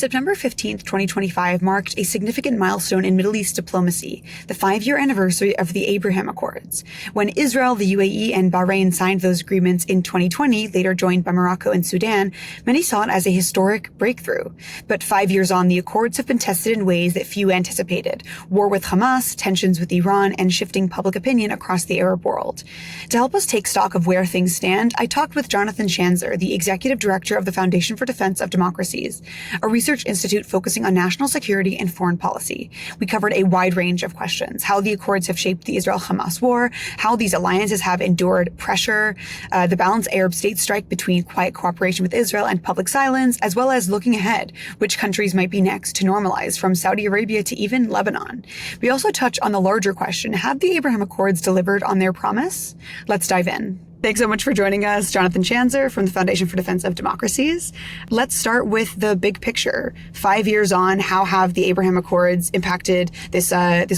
September 15th, 2025 marked a significant milestone in Middle East diplomacy, the 5-year anniversary of the Abraham Accords. When Israel, the UAE, and Bahrain signed those agreements in 2020, later joined by Morocco and Sudan, many saw it as a historic breakthrough. But 5 years on, the accords have been tested in ways that few anticipated: war with Hamas, tensions with Iran, and shifting public opinion across the Arab world. To help us take stock of where things stand, I talked with Jonathan Schanzer, the executive director of the Foundation for Defense of Democracies, a research institute focusing on national security and foreign policy. We covered a wide range of questions: how the accords have shaped the Israel-Hamas war, how these alliances have endured pressure, the balanced Arab states strike between quiet cooperation with Israel and public silence, as well as looking ahead, which countries might be next to normalize, from Saudi Arabia to even Lebanon. We also touch on the larger question: have the Abraham Accords delivered on their promise? Let's dive in. Thanks so much for joining us, Jonathan Schanzer from the Foundation for Defense of Democracies. Let's start with the big picture. 5 years on, how have the Abraham Accords impacted this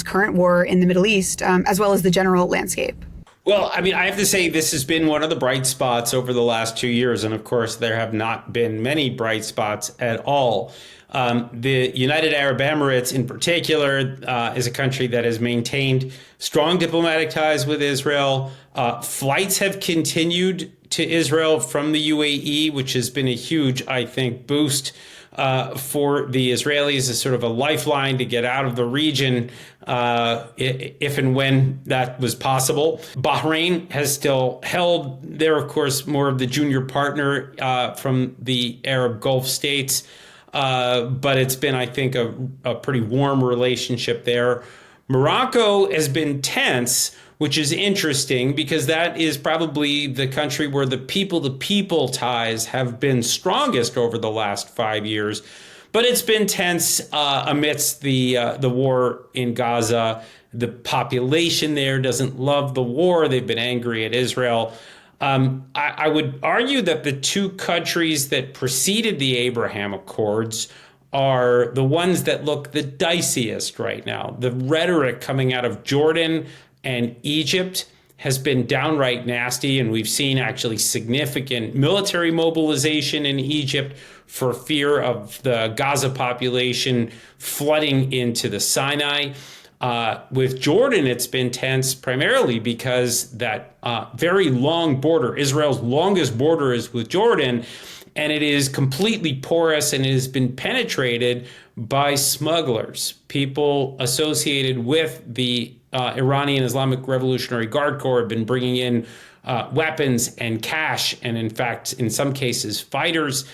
current war in the Middle East, as well as the general landscape? Well, I mean, I have to say this has been one of the bright spots over the last 2 years. And of course, there have not been many bright spots at all. The United Arab Emirates in particular is a country that has maintained strong diplomatic ties with Israel. Flights have continued to Israel from the UAE, which has been a huge, I think, boost for the Israelis, as sort of a lifeline to get out of the region if and when that was possible. Bahrain has still held. They're, of course, more of the junior partner from the Arab Gulf states. But it's been, I think, a pretty warm relationship there. Morocco has been tense, which is interesting because that is probably the country where the people-to-people ties have been strongest over the last 5 years. But it's been tense amidst the war in Gaza. The population there doesn't love the war. They've been angry at Israel. I would argue that the two countries that preceded the Abraham Accords are the ones that look the diciest right now. The rhetoric coming out of Jordan and Egypt has been downright nasty, and we've seen actually significant military mobilization in Egypt for fear of the Gaza population flooding into the Sinai. With Jordan, it's been tense primarily because that very long border, Israel's longest border, is with Jordan, and it is completely porous, and it has been penetrated by smugglers, people associated with the Iranian Islamic Revolutionary Guard Corps have been bringing in weapons and cash, and in fact, in some cases, fighters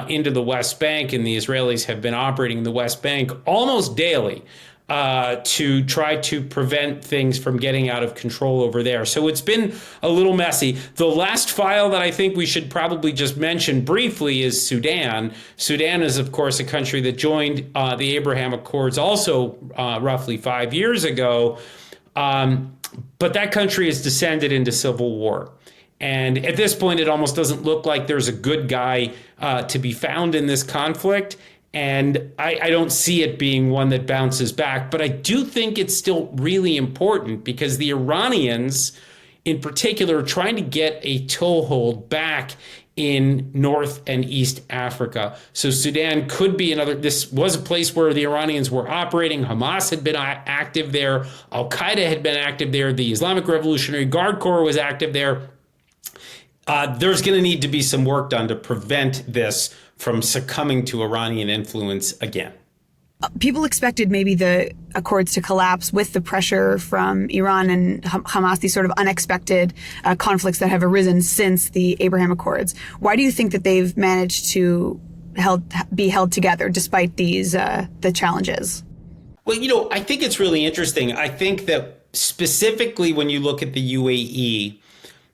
into the West Bank, and the Israelis have been operating in the West Bank almost daily to try to prevent things from getting out of control over there. So it's been a little messy. The last file that I think we should probably just mention briefly is Sudan. Sudan is, of course, a country that joined the Abraham Accords also roughly 5 years ago. But that country has descended into civil war. And at this point, it almost doesn't look like there's a good guy to be found in this conflict. And I don't see it being one that bounces back. But I do think it's still really important because the Iranians, in particular, are trying to get a toehold back in North and East Africa. So Sudan could be another. This was a place where the Iranians were operating. Hamas had been active there. Al-Qaeda had been active there. The Islamic Revolutionary Guard Corps was active there. There's going to need to be some work done to prevent this from succumbing to Iranian influence again. People expected maybe the accords to collapse with the pressure from Iran and Hamas, these sort of unexpected conflicts that have arisen since the Abraham Accords. Why do you think that they've managed to be held together despite these the challenges? Well, I think it's really interesting. I think that specifically when you look at the UAE,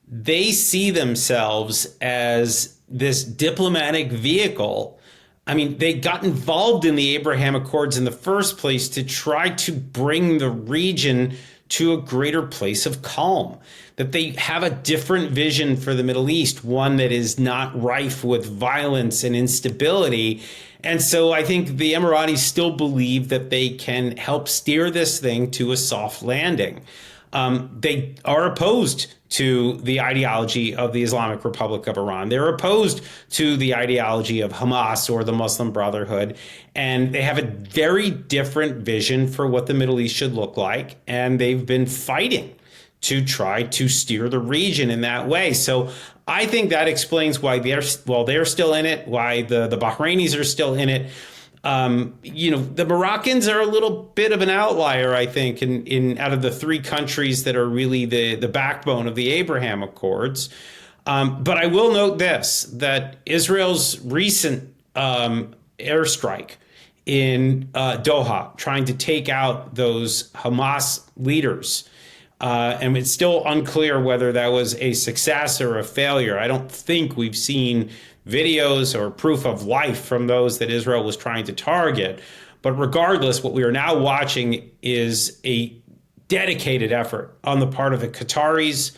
they see themselves as this diplomatic vehicle. I mean, they got involved in the Abraham Accords in the first place to try to bring the region to a greater place of calm, that they have a different vision for the Middle East, one that is not rife with violence and instability. And so I think the Emiratis still believe that they can help steer this thing to a soft landing. They are opposed to the ideology of the Islamic Republic of Iran. They're opposed to the ideology of Hamas or the Muslim Brotherhood. And they have a very different vision for what the Middle East should look like. And they've been fighting to try to steer the region in that way. So I think that explains why they're still in it, why the Bahrainis are still in it. The Moroccans are a little bit of an outlier, I think, in out of the three countries that are really the backbone of the Abraham Accords. But I will note this, that Israel's recent airstrike in Doha, trying to take out those Hamas leaders, and it's still unclear whether that was a success or a failure. I don't think we've seen videos or proof of life from those that Israel was trying to target. But regardless, what we are now watching is a dedicated effort on the part of the Qataris,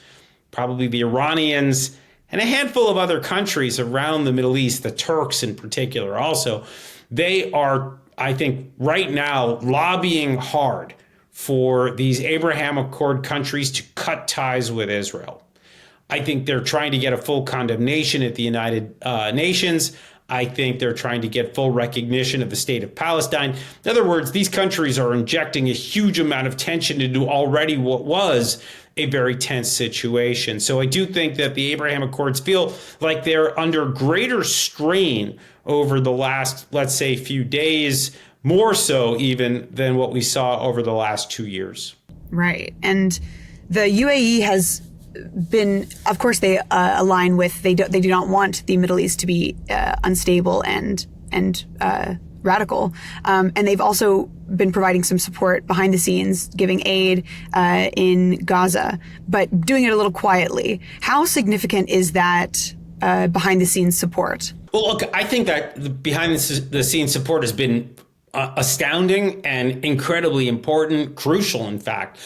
probably the Iranians, and a handful of other countries around the Middle East, the Turks in particular also. They are, I think, right now lobbying hard for these Abraham Accord countries to cut ties with Israel. I think they're trying to get a full condemnation at the United Nations. I think they're trying to get full recognition of the state of Palestine. In other words, these countries are injecting a huge amount of tension into already what was a very tense situation. So I do think that the Abraham Accords feel like they're under greater strain over the last, let's say, few days, more so even than what we saw over the last 2 years. Right. And the UAE has been, of course, they align with, they do not want the Middle East to be unstable and radical. And they've also been providing some support behind the scenes, giving aid in Gaza, but doing it a little quietly. How significant is that behind the scenes support? Well, look, I think that the behind the scenes support has been astounding and incredibly important, crucial, in fact.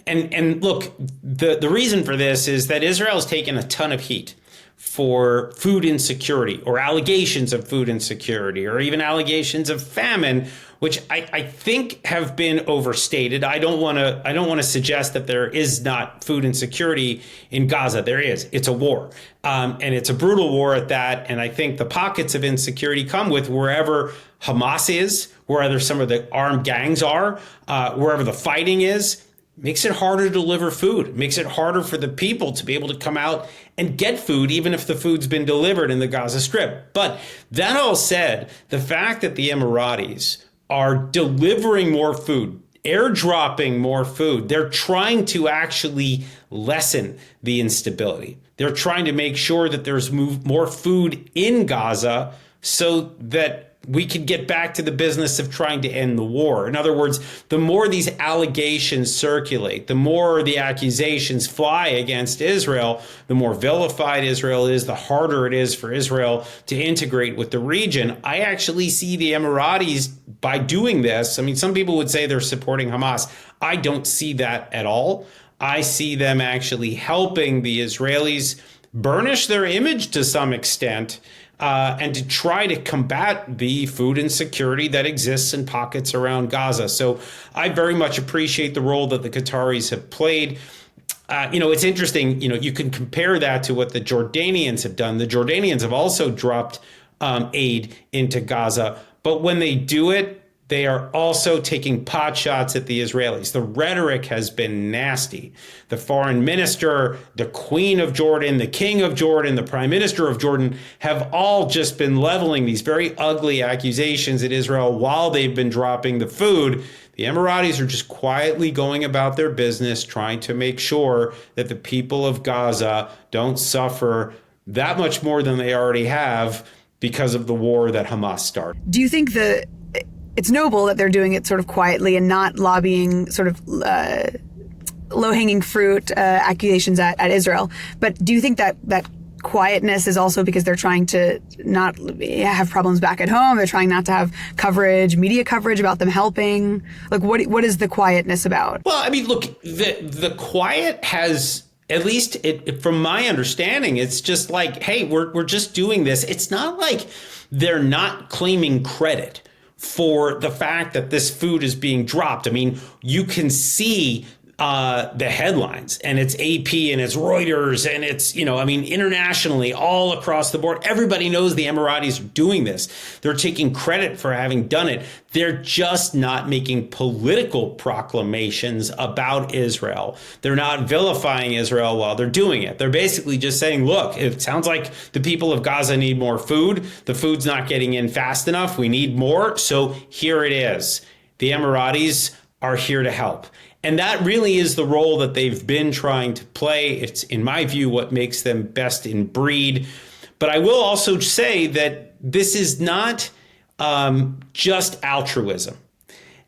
And look, the reason for this is that Israel has taken a ton of heat for food insecurity or allegations of food insecurity or even allegations of famine, which I think have been overstated. I don't want to suggest that there is not food insecurity in Gaza. There is. It's a war, and it's a brutal war at that. And I think the pockets of insecurity come with wherever Hamas is, wherever some of the armed gangs are, wherever the fighting is. Makes it harder to deliver food, makes it harder for the people to be able to come out and get food, even if the food's been delivered in the Gaza Strip. But that all said, the fact that the Emiratis are delivering more food, airdropping more food, they're trying to actually lessen the instability. They're trying to make sure that there's more food in Gaza so that we could get back to the business of trying to end the war. In other words, the more these allegations circulate, the more the accusations fly against Israel, the more vilified Israel is, the harder it is for Israel to integrate with the region. I actually see the Emiratis, by doing this, I mean, some people would say they're supporting Hamas. I don't see that at all. I see them actually helping the Israelis burnish their image to some extent, and to try to combat the food insecurity that exists in pockets around Gaza. So I very much appreciate the role that the Qataris have played. It's interesting, you can compare that to what the Jordanians have done. The Jordanians have also dropped aid into Gaza, but when they do it, they are also taking pot shots at the Israelis. The rhetoric has been nasty. The foreign minister, the queen of Jordan, the king of Jordan, the prime minister of Jordan have all just been leveling these very ugly accusations at Israel while they've been dropping the food. The Emiratis are just quietly going about their business, trying to make sure that the people of Gaza don't suffer that much more than they already have because of the war that Hamas started. Do you think it's noble that they're doing it sort of quietly and not lobbying sort of low-hanging fruit accusations at Israel? But do you think that quietness is also because they're trying to not have problems back at home? They're trying not to have media coverage about them helping? Like, what is the quietness about? Well, I mean, look, the quiet has, at least from my understanding, it's just like, hey, we're just doing this. It's not like they're not claiming credit for the fact that this food is being dropped. I mean, you can see the headlines, and it's AP and it's Reuters and it's, internationally all across the board. Everybody knows the Emiratis are doing this. They're taking credit for having done it. They're just not making political proclamations about Israel. They're not vilifying Israel while they're doing it. They're basically just saying, look, it sounds like the people of Gaza need more food. The food's not getting in fast enough. We need more. So here it is. The Emiratis are here to help. And that really is the role that they've been trying to play. It's, in my view, what makes them best in breed. But I will also say that this is not just altruism.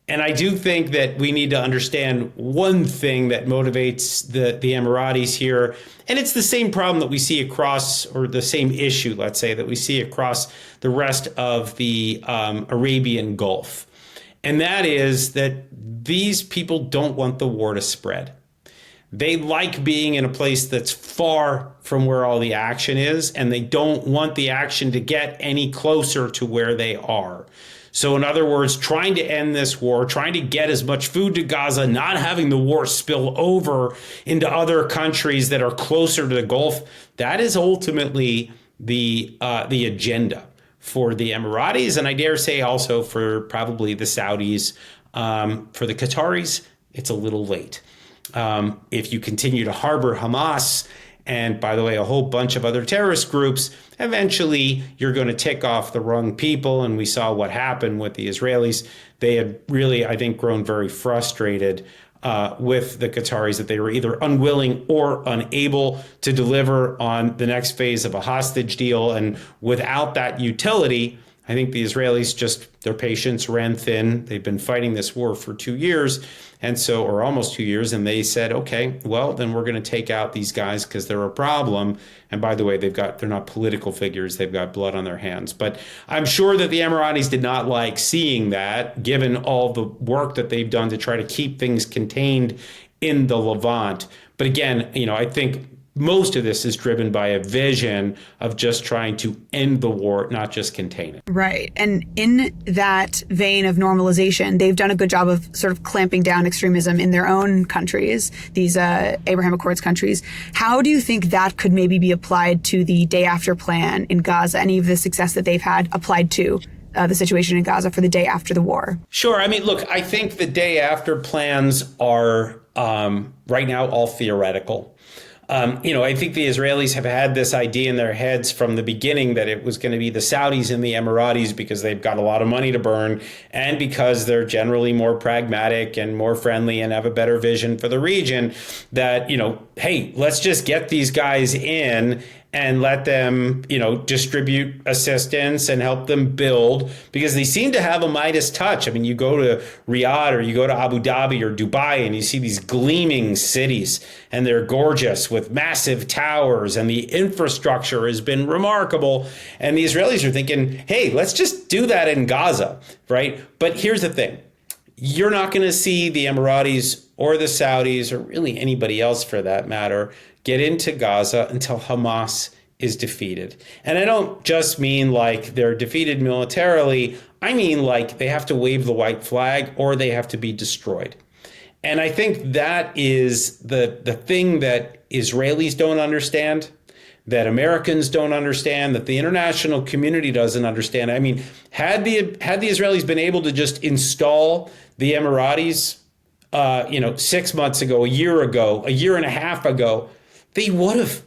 And I do think that we need to understand one thing that motivates the Emiratis here. And it's the same problem that we see across, or the same issue, let's say, that we see across the rest of the Arabian Gulf. And that is that these people don't want the war to spread. They like being in a place that's far from where all the action is, and they don't want the action to get any closer to where they are. So in other words, trying to end this war, trying to get as much food to Gaza, not having the war spill over into other countries that are closer to the Gulf, that is ultimately the agenda for the Emiratis, and I dare say also for probably the Saudis. For the Qataris, it's a little late. If you continue to harbor Hamas, and by the way, a whole bunch of other terrorist groups, eventually you're going to tick off the wrong people. And we saw what happened with the Israelis. They had really, I think, grown very frustrated with the Qataris, that they were either unwilling or unable to deliver on the next phase of a hostage deal. And without that utility, I think the Israelis their patience ran thin. They've been fighting this war for 2 years, or almost 2 years, and they said, okay, well, then we're going to take out these guys because they're a problem. And by the way, they're not political figures. They've got blood on their hands. But I'm sure that the Emiratis did not like seeing that, given all the work that they've done to try to keep things contained in the Levant. But again, I think most of this is driven by a vision of just trying to end the war, not just contain it. Right. And in that vein of normalization, they've done a good job of sort of clamping down extremism in their own countries, these Abraham Accords countries. How do you think that could maybe be applied to the day after plan in Gaza? Any of the success that they've had applied to the situation in Gaza for the day after the war? Sure. I mean, look, I think the day after plans are right now all theoretical. I think the Israelis have had this idea in their heads from the beginning that it was going to be the Saudis and the Emiratis because they've got a lot of money to burn and because they're generally more pragmatic and more friendly and have a better vision for the region, that, hey, let's just get these guys in and let them, distribute assistance and help them build, because they seem to have a Midas touch. I mean, you go to Riyadh or you go to Abu Dhabi or Dubai and you see these gleaming cities and they're gorgeous with massive towers and the infrastructure has been remarkable. And the Israelis are thinking, hey, let's just do that in Gaza, right? But here's the thing. You're not going to see the Emiratis or the Saudis, or really anybody else for that matter, get into Gaza until Hamas is defeated. And I don't just mean like they're defeated militarily. I mean like they have to wave the white flag or they have to be destroyed. And I think that is the thing that Israelis don't understand, that Americans don't understand, that the international community doesn't understand. I mean, had the Israelis been able to just install the Emiratis, 6 months ago, a year and a half ago, they would have.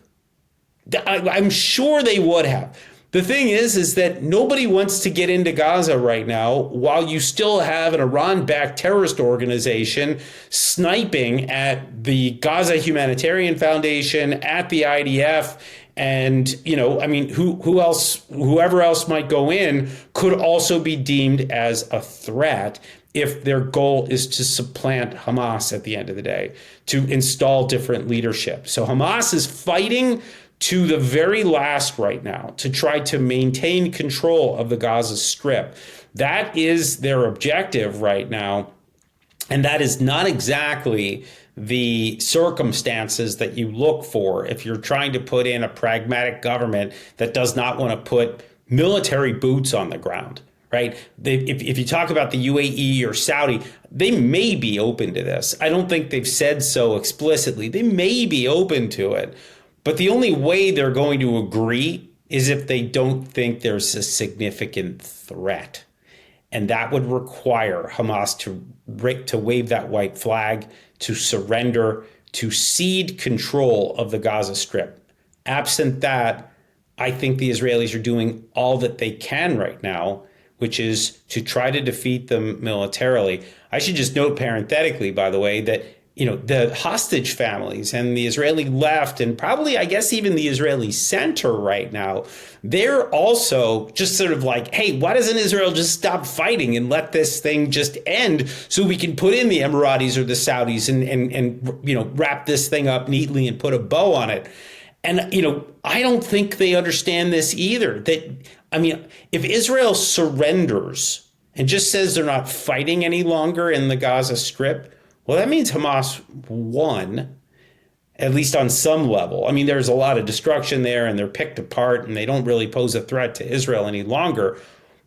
I'm sure they would have. The thing is that nobody wants to get into Gaza right now while you still have an Iran-backed terrorist organization sniping at the Gaza Humanitarian Foundation, at the IDF, and, whoever else might go in could also be deemed as a threat if their goal is to supplant Hamas at the end of the day, to install different leadership. So Hamas is fighting to the very last right now to try to maintain control of the Gaza Strip. That is their objective right now. And that is not exactly the circumstances that you look for if you're trying to put in a pragmatic government that does not want to put military boots on the ground. right? If you talk about the UAE or Saudi, they may be open to this. I don't think they've said so explicitly. They may be open to it. But the only way they're going to agree is if they don't think there's a significant threat. And that would require Hamas to wave that white flag, to surrender, to cede control of the Gaza Strip. Absent that, I think the Israelis are doing all that they can right now, which is to try to defeat them militarily. I should just note parenthetically, by the way, that the hostage families and the Israeli left, and probably, I guess, even the Israeli center right now, they're also just sort of like, hey, why doesn't Israel just stop fighting and let this thing just end so we can put in the Emiratis or the Saudis and wrap this thing up neatly and put a bow on it. And, I don't think they understand this either. If Israel surrenders and just says they're not fighting any longer in the Gaza Strip, well, that means Hamas won, at least on some level. I mean, there's a lot of destruction there and they're picked apart and they don't really pose a threat to Israel any longer.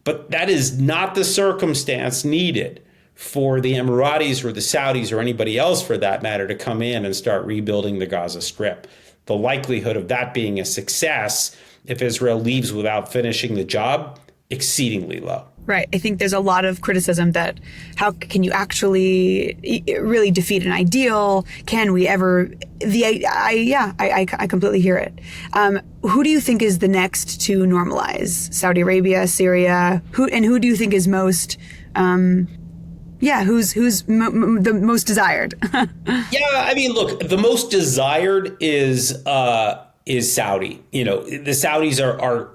But that is not the circumstance needed for the Emiratis or the Saudis or anybody else for that matter to come in and start rebuilding the Gaza Strip. The likelihood of that being a success if Israel leaves without finishing the job, exceedingly low. Right. I think there's a lot of criticism that how can you actually really defeat an ideal? Can we ever? I completely hear it. Who do you think is the next to normalize? Saudi Arabia, Syria? Who do you think is most? Who's the most desired? Look, the most desired is Saudi. The Saudis are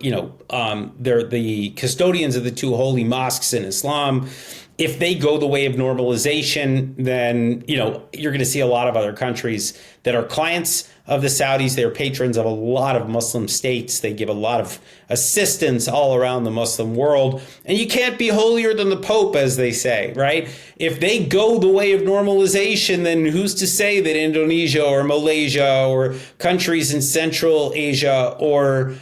they're the custodians of the two holy mosques in Islam. If they go the way of normalization, then, you're going to see a lot of other countries that are clients of the Saudis. They're patrons of a lot of Muslim states. They give a lot of assistance all around the Muslim world. And you can't be holier than the Pope, as they say, right? If they go the way of normalization, then who's to say that Indonesia or Malaysia or countries in Central Asia or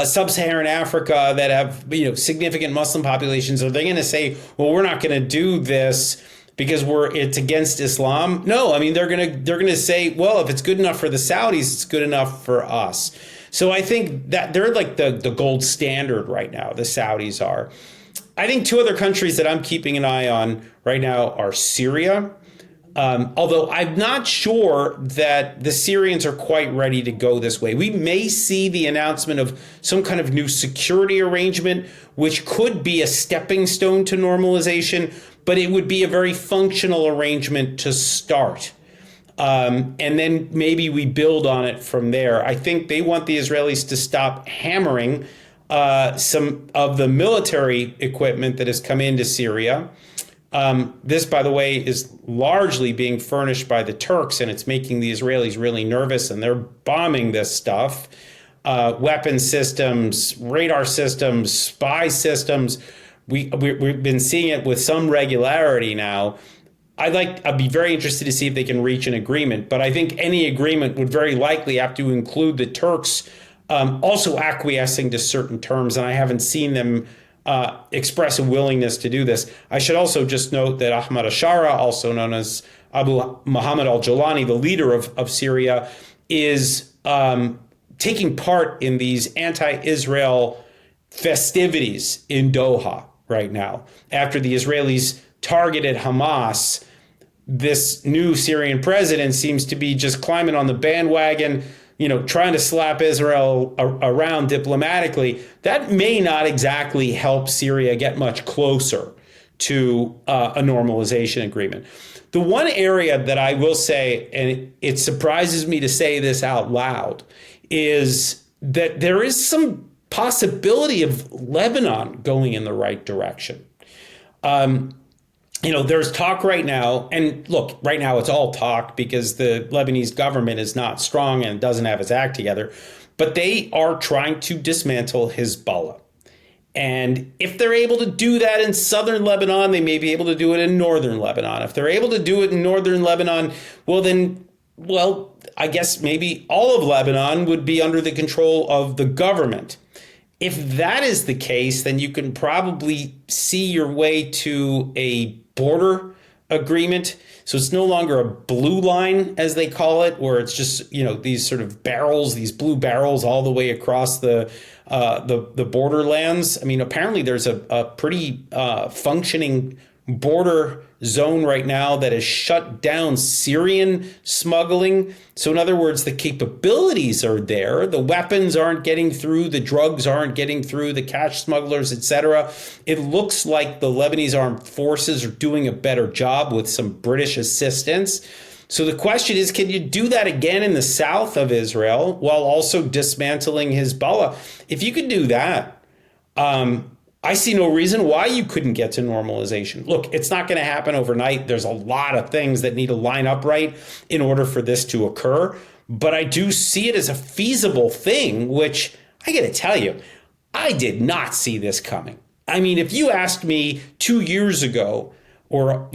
Sub-Saharan Africa that have significant Muslim populations, are they going to say, well, we're not going to do this because it's against Islam? No, I mean, they're going to say, well, if it's good enough for the Saudis, it's good enough for us. So I think that they're like the gold standard right now. The Saudis are. I think two other countries that I'm keeping an eye on right now are Syria. Although I'm not sure that the Syrians are quite ready to go this way. We may see the announcement of some kind of new security arrangement, which could be a stepping stone to normalization, but it would be a very functional arrangement to start. And then maybe we build on it from there. I think they want the Israelis to stop hammering some of the military equipment that has come into Syria. This, by the way, is largely being furnished by the Turks, and it's making the Israelis really nervous, and they're bombing this stuff. Weapon systems, radar systems, spy systems. We've been seeing it with some regularity now. I'd be very interested to see if they can reach an agreement, but I think any agreement would very likely have to include the Turks also acquiescing to certain terms, and I haven't seen them express a willingness to do this. I should also just note that Ahmad Ashara, also known as Abu Muhammad al-Jolani, the leader of Syria, is taking part in these anti-Israel festivities in Doha right now. After the Israelis targeted Hamas, this new Syrian president seems to be just climbing on the bandwagon, trying to slap Israel around diplomatically. That may not exactly help Syria get much closer to a normalization agreement. The one area that I will say, and it surprises me to say this out loud, is that there is some possibility of Lebanon going in the right direction. There's talk right now, and look, right now it's all talk because the Lebanese government is not strong and doesn't have its act together, but they are trying to dismantle Hezbollah. And if they're able to do that in southern Lebanon, they may be able to do it in northern Lebanon. If they're able to do it in northern Lebanon, I guess maybe all of Lebanon would be under the control of the government. If that is the case, then you can probably see your way to a border agreement. So it's no longer a blue line, as they call it, where it's just, these sort of barrels, these blue barrels all the way across the borderlands. I mean, apparently there's a pretty functioning border zone right now that has shut down Syrian smuggling. So in other words, the capabilities are there. The weapons aren't getting through. The drugs aren't getting through. The cash smugglers, etc. It looks like the Lebanese armed forces are doing a better job with some British assistance. So the question is, can you do that again in the south of Israel while also dismantling Hezbollah? If you could do that, I see no reason why you couldn't get to normalization. Look, it's not going to happen overnight. There's a lot of things that need to line up right in order for this to occur. But I do see it as a feasible thing, which I got to tell you, I did not see this coming. I mean, if you asked me 2 years ago, or,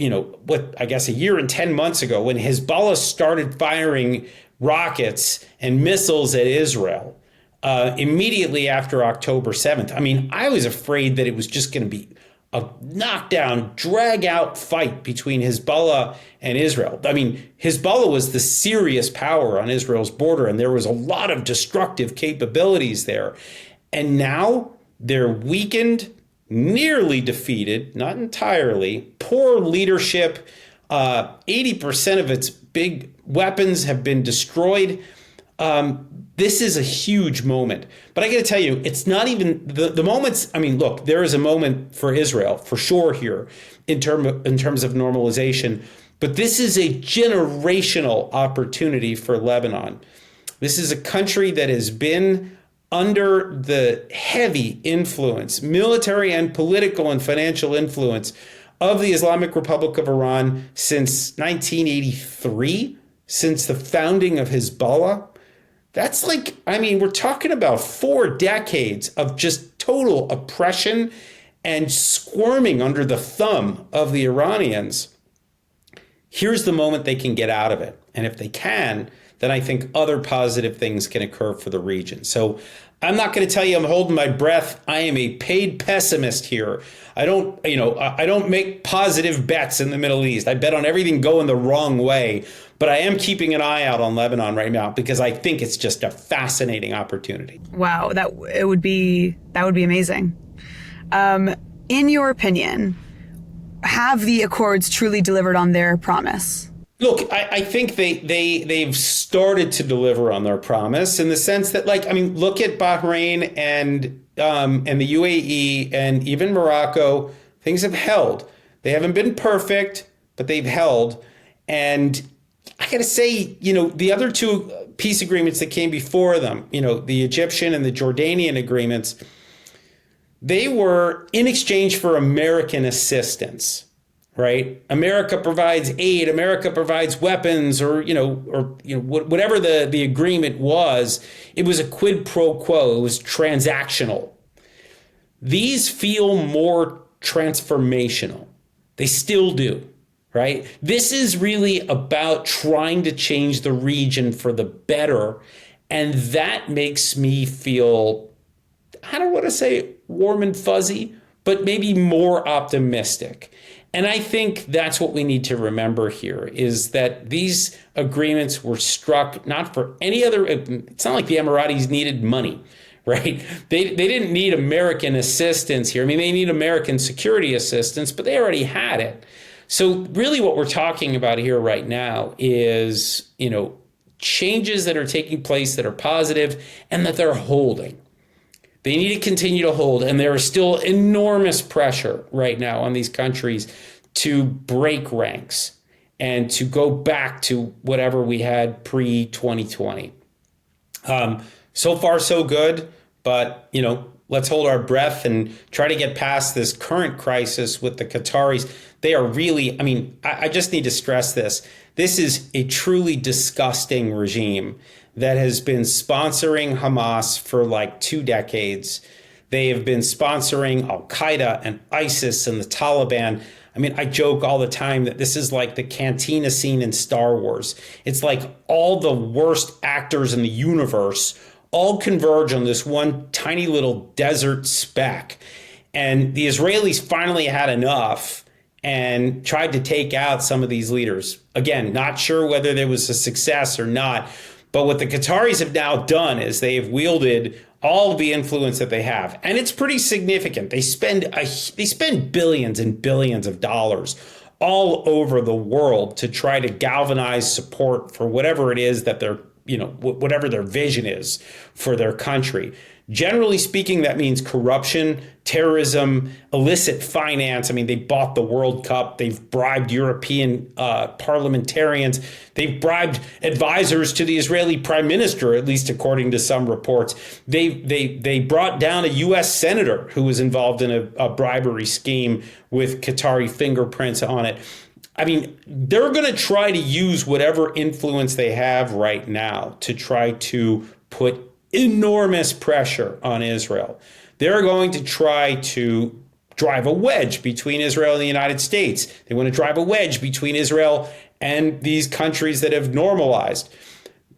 I guess a year and 10 months ago, when Hezbollah started firing rockets and missiles at Israel, immediately after October 7th. I mean, I was afraid that it was just going to be a knockdown, drag out fight between Hezbollah and Israel. I mean, Hezbollah was the serious power on Israel's border, and there was a lot of destructive capabilities there. And now they're weakened, nearly defeated, not entirely, poor leadership. 80% of its big weapons have been destroyed. This is a huge moment. But I got to tell you, it's not even the moments. I mean, look, there is a moment for Israel for sure here in terms of normalization. But this is a generational opportunity for Lebanon. This is a country that has been under the heavy influence, military and political and financial influence of the Islamic Republic of Iran since 1983, since the founding of Hezbollah. That's we're talking about 4 decades of just total oppression and squirming under the thumb of the Iranians. Here's the moment they can get out of it. And if they can, then I think other positive things can occur for the region. So I'm not going to tell you I'm holding my breath. I am a paid pessimist here. I don't make positive bets in the Middle East. I bet on everything going the wrong way. But I am keeping an eye out on Lebanon right now because I think it's just a fascinating opportunity. Wow, that would be amazing. In your opinion, have the Accords truly delivered on their promise? Look, I think they've started to deliver on their promise in the sense that, look at Bahrain and the UAE and even Morocco. Things have held. They haven't been perfect, but they've held. And I got to say, the other 2 peace agreements that came before them, the Egyptian and the Jordanian agreements, they were in exchange for American assistance, right? America provides aid, America provides weapons, or whatever the agreement was. It was a quid pro quo. It was transactional. These feel more transformational. They still do. Right? This is really about trying to change the region for the better. And that makes me feel, I don't want to say warm and fuzzy, but maybe more optimistic. And I think that's what we need to remember here is that these agreements were struck not for any other. It's not like the Emiratis needed money, right? They didn't need American assistance here. I mean, they need American security assistance, but they already had it. So really what we're talking about here right now is, changes that are taking place that are positive and that they're holding. They need to continue to hold. And there is still enormous pressure right now on these countries to break ranks and to go back to whatever we had pre-2020. So far, so good. But, let's hold our breath and try to get past this current crisis with the Qataris. They are really, I just need to stress this. This is a truly disgusting regime that has been sponsoring Hamas for 2 decades. They have been sponsoring Al-Qaeda and ISIS and the Taliban. I joke all the time that this is like the cantina scene in Star Wars. It's like all the worst actors in the universe all converge on this one tiny little desert speck. And the Israelis finally had enough and tried to take out some of these leaders. Again, not sure whether there was a success or not. But what the Qataris have now done is they have wielded all of the influence that they have. And it's pretty significant. They spend billions and billions of dollars all over the world to try to galvanize support for whatever it is that they're, whatever their vision is for their country. Generally speaking, that means corruption, terrorism, illicit finance. I mean, they bought the World Cup. They've bribed European parliamentarians. They've bribed advisors to the Israeli prime minister, at least according to some reports. They brought down a U.S. senator who was involved in a bribery scheme with Qatari fingerprints on it. I mean, they're going to try to use whatever influence they have right now to try to put enormous pressure on Israel. They're going to try to drive a wedge between Israel and the United States. They want to drive a wedge between Israel and these countries that have normalized.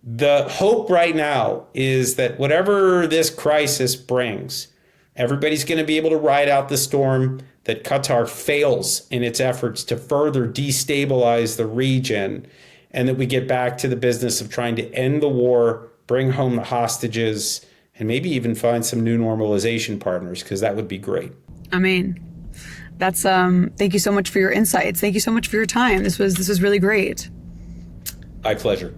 The hope right now is that whatever this crisis brings, everybody's going to be able to ride out the storm, that Qatar fails in its efforts to further destabilize the region, and that we get back to the business of trying to end the war, bring home the hostages, and maybe even find some new normalization partners, because that would be great. I mean, that's thank you so much for your insights. Thank you so much for your time. This was really great. My pleasure.